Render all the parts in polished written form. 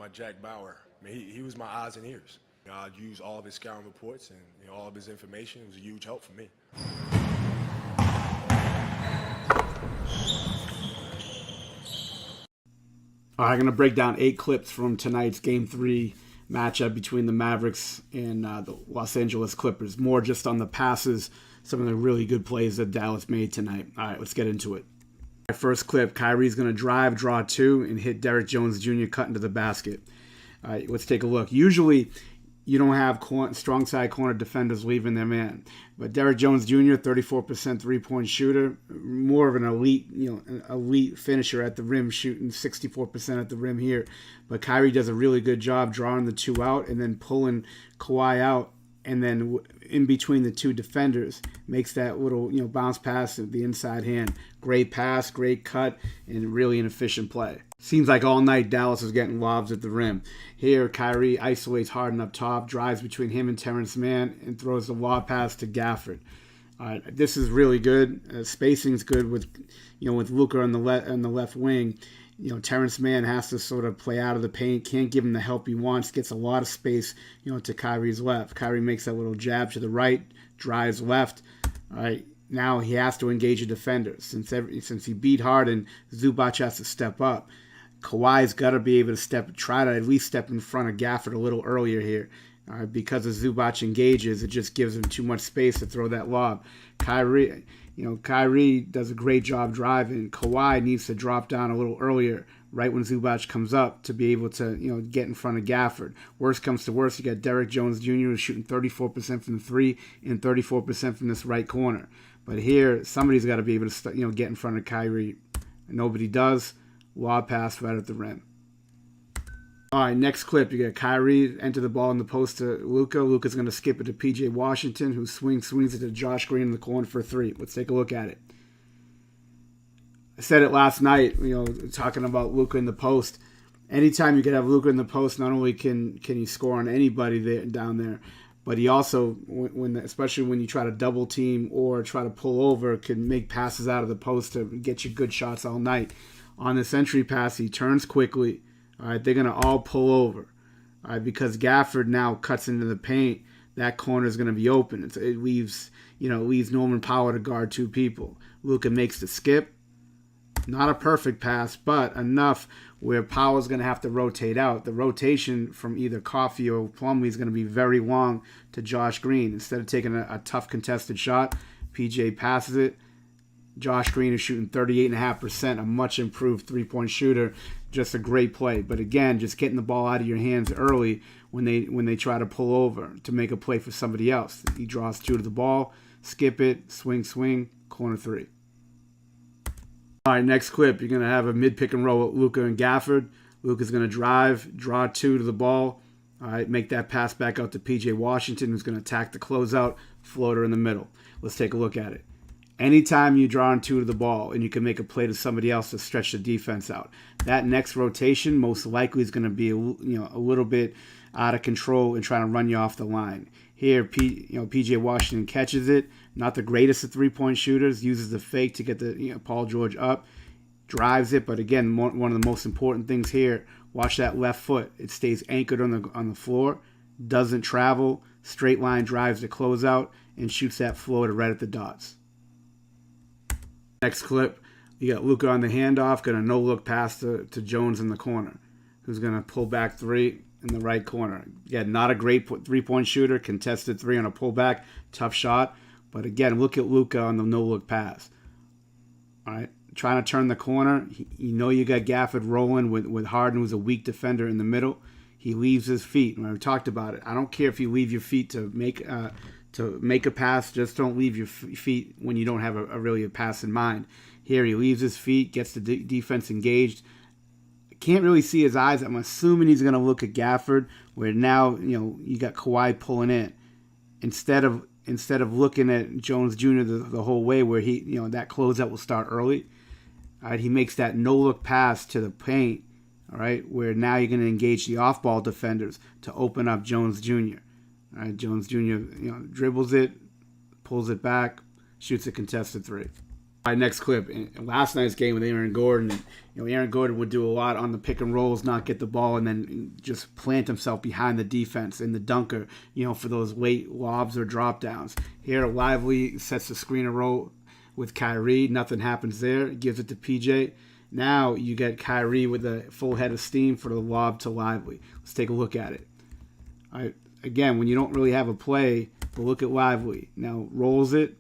my Jack Bauer. I mean, he was my eyes and ears. I'd use all of his scouting reports and all of his information. It was a huge help for me. All right, I'm going to break down 8 clips from tonight's Game 3 matchup between the Mavericks and the Los Angeles Clippers. More just on the passes, some of the really good plays that Dallas made tonight. All right, let's get into it. First clip, Kyrie's going to drive, draw 2, and hit Derrick Jones Jr. cut into the basket. All right, let's take a look. Usually, you don't have strong side corner defenders leaving their man. But Derrick Jones Jr., 34% three-point shooter, more of an elite finisher at the rim, shooting 64% at the rim here. But Kyrie does a really good job drawing the 2 out and then pulling Kawhi out, and then in between the 2 defenders, makes that little bounce pass at the inside hand. Great pass, great cut, and really an efficient play. Seems like all night Dallas was getting lobs at the rim. Here, Kyrie isolates Harden up top, drives between him and Terrence Mann, and throws the lob pass to Gafford. This is really good. Spacing's good with Luka on the left wing. Terrence Mann has to sort of play out of the paint, can't give him the help he wants, gets a lot of space, to Kyrie's left. Kyrie makes that little jab to the right, drives left. All right, now he has to engage a defender. Since he beat Harden, Zubac has to step up. Kawhi's got to be able to try to at least step in front of Gafford a little earlier here. Because as Zubac engages, it just gives him too much space to throw that lob. Kyrie does a great job driving. Kawhi needs to drop down a little earlier, right when Zubac comes up, to be able to get in front of Gafford. Worst comes to worst, you got Derrick Jones Jr. who's shooting 34% from the 3 and 34% from this right corner. But here, somebody's got to be able to get in front of Kyrie. Nobody does. Lob pass right at the rim. All right, next clip, you got Kyrie enter the ball in the post to Luka. Luka's going to skip it to P.J. Washington, who swings it to Josh Green in the corner for 3. Let's take a look at it. I said it last night, talking about Luka in the post. Anytime you can have Luka in the post, not only can he score on anybody down there, but he also, especially when you try to double team or try to pull over, can make passes out of the post to get you good shots all night. On this entry pass, he turns quickly. All right, they're going to all pull over. All right, because Gafford now cuts into the paint, that corner is going to be open. It leaves Norman Powell to guard 2 people. Luka makes the skip. Not a perfect pass, but enough where Powell's going to have to rotate out. The rotation from either Coffey or Plumlee is going to be very long to Josh Green. Instead of taking a tough contested shot, PJ passes it. Josh Green is shooting 38.5%, a much improved three-point shooter. Just a great play. But again, just getting the ball out of your hands early when they try to pull over to make a play for somebody else. He draws 2 to the ball, skip it, swing, corner 3. All right, next clip, you're going to have a mid-pick and roll with Luka and Gafford. Luka's going to drive, draw 2 to the ball. All right, make that pass back out to P.J. Washington, who's going to attack the closeout, floater in the middle. Let's take a look at it. Anytime you draw on 2 to the ball and you can make a play to somebody else to stretch the defense out, that next rotation most likely is going to be a little bit out of control and trying to run you off the line. Here, P.J. Washington catches it. Not the greatest of three-point shooters. Uses the fake to get the Paul George up. Drives it, but again, one of the most important things here, watch that left foot. It stays anchored on the floor, doesn't travel, straight line drives to close out, and shoots that floater right at the dots. Next clip, you got Luka on the handoff, going to no-look pass to Jones in the corner, who's going to pull back 3 in the right corner. Again, not a great three-point shooter, contested 3 on a pullback, tough shot. But again, look at Luka on the no-look pass. All right, trying to turn the corner. You got Gafford rolling with Harden, who's a weak defender in the middle. He leaves his feet. We talked about it. I don't care if you leave your feet to make a pass. Just don't leave your feet when you don't have a pass in mind. Here he leaves his feet, gets the defense engaged. Can't really see his eyes. I'm assuming he's going to look at Gafford, where now you got Kawhi pulling in instead of looking at Jones Jr. the whole way, where he that closeout will start early. All right, he makes that no look pass to the paint. All right, where now you're going to engage the off ball defenders to open up Jones Jr. All right, Jones Jr. Dribbles it, pulls it back, shoots a contested 3. Next clip. In last night's game with Aaron Gordon, Aaron Gordon would do a lot on the pick and rolls, not get the ball, and then just plant himself behind the defense in the dunker, for those late lobs or drop downs. Here, Lively sets the screen and roll with Kyrie. Nothing happens there. Gives it to PJ. Now you get Kyrie with a full head of steam for the lob to Lively. Let's take a look at it. All right. Again, when you don't really have a play, but look at Lively. Now rolls it.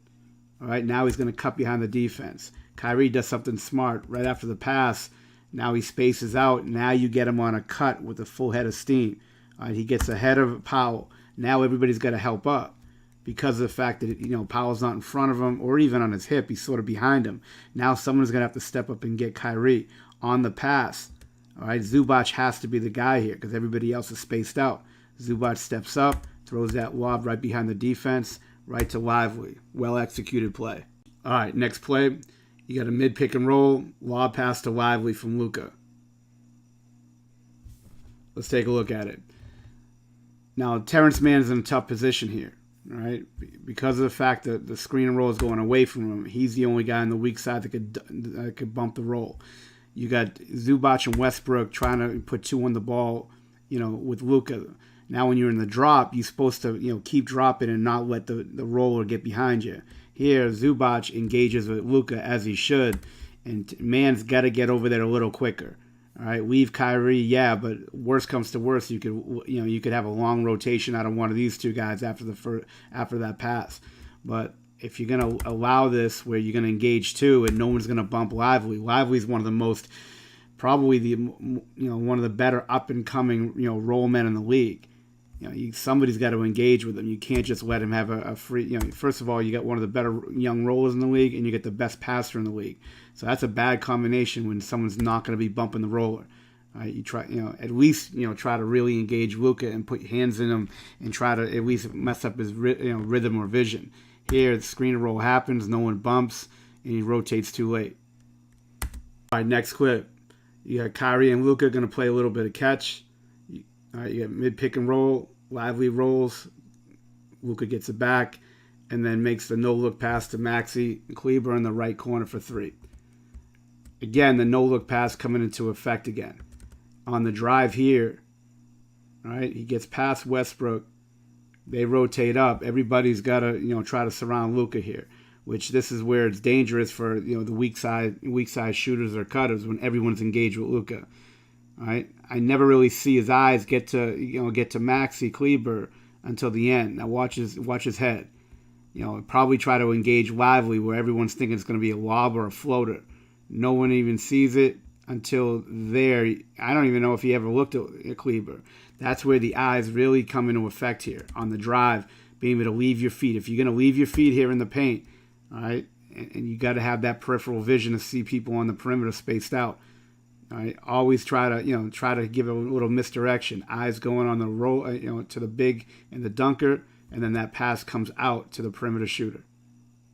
All right. Now he's going to cut behind the defense. Kyrie does something smart right after the pass. Now he spaces out. Now you get him on a cut with a full head of steam. All right. He gets ahead of Powell. Now everybody's got to help up because of the fact that, Powell's not in front of him or even on his hip. He's sort of behind him. Now someone's going to have to step up and get Kyrie on the pass. All right. Zubac has to be the guy here because everybody else is spaced out. Zubac steps up, throws that lob right behind the defense, right to Lively. Well-executed play. All right, next play. You got a mid-pick and roll, lob pass to Lively from Luka. Let's take a look at it. Now, Terrence Mann is in a tough position here, all right? Because of the fact that the screen and roll is going away from him, he's the only guy on the weak side that could bump the roll. You got Zubac and Westbrook trying to put two on the ball, with Luka. Now, when you're in the drop, you're supposed to, keep dropping and not let the roller get behind you. Here, Zubac engages with Luka as he should, and Man's got to get over there a little quicker. All right, leave Kyrie, yeah, but worst comes to worst, you could have a long rotation out of one of these two guys after that pass. But if you're gonna allow this, where you're gonna engage two and no one's gonna bump Lively, Lively's one of the most, probably one of the better up and coming roll men in the league. Somebody's got to engage with him. You can't just let him have a free. First of all, you got one of the better young rollers in the league, and you get the best passer in the league. So that's a bad combination when someone's not going to be bumping the roller. You try, at least try to really engage Luka and put your hands in him and try to at least mess up his rhythm or vision. Here, the screen roll happens, no one bumps, and he rotates too late. All right, next clip. You got Kyrie and Luka going to play a little bit of catch. All right, you got mid pick and roll, Lively rolls, Luka gets it back, and then makes the no-look pass to Maxey Kleber in the right corner for three. Again, the no-look pass coming into effect again. On the drive here, all right, he gets past Westbrook. They rotate up. Everybody's got to try to surround Luka here, which this is where it's dangerous for the weak side shooters or cutters when everyone's engaged with Luka. All right, I never really see his eyes get to Maxey Kleber until the end. Now watch his head. Probably try to engage Lively where everyone's thinking it's going to be a lob or a floater. No one even sees it until there. I don't even know if he ever looked at Kleber. That's where the eyes really come into effect here on the drive, being able to leave your feet. If you're going to leave your feet here in the paint, all right, and you got to have that peripheral vision to see people on the perimeter spaced out. All right, always try to give a little misdirection. Eyes going on the roll, to the big and the dunker, and then that pass comes out to the perimeter shooter.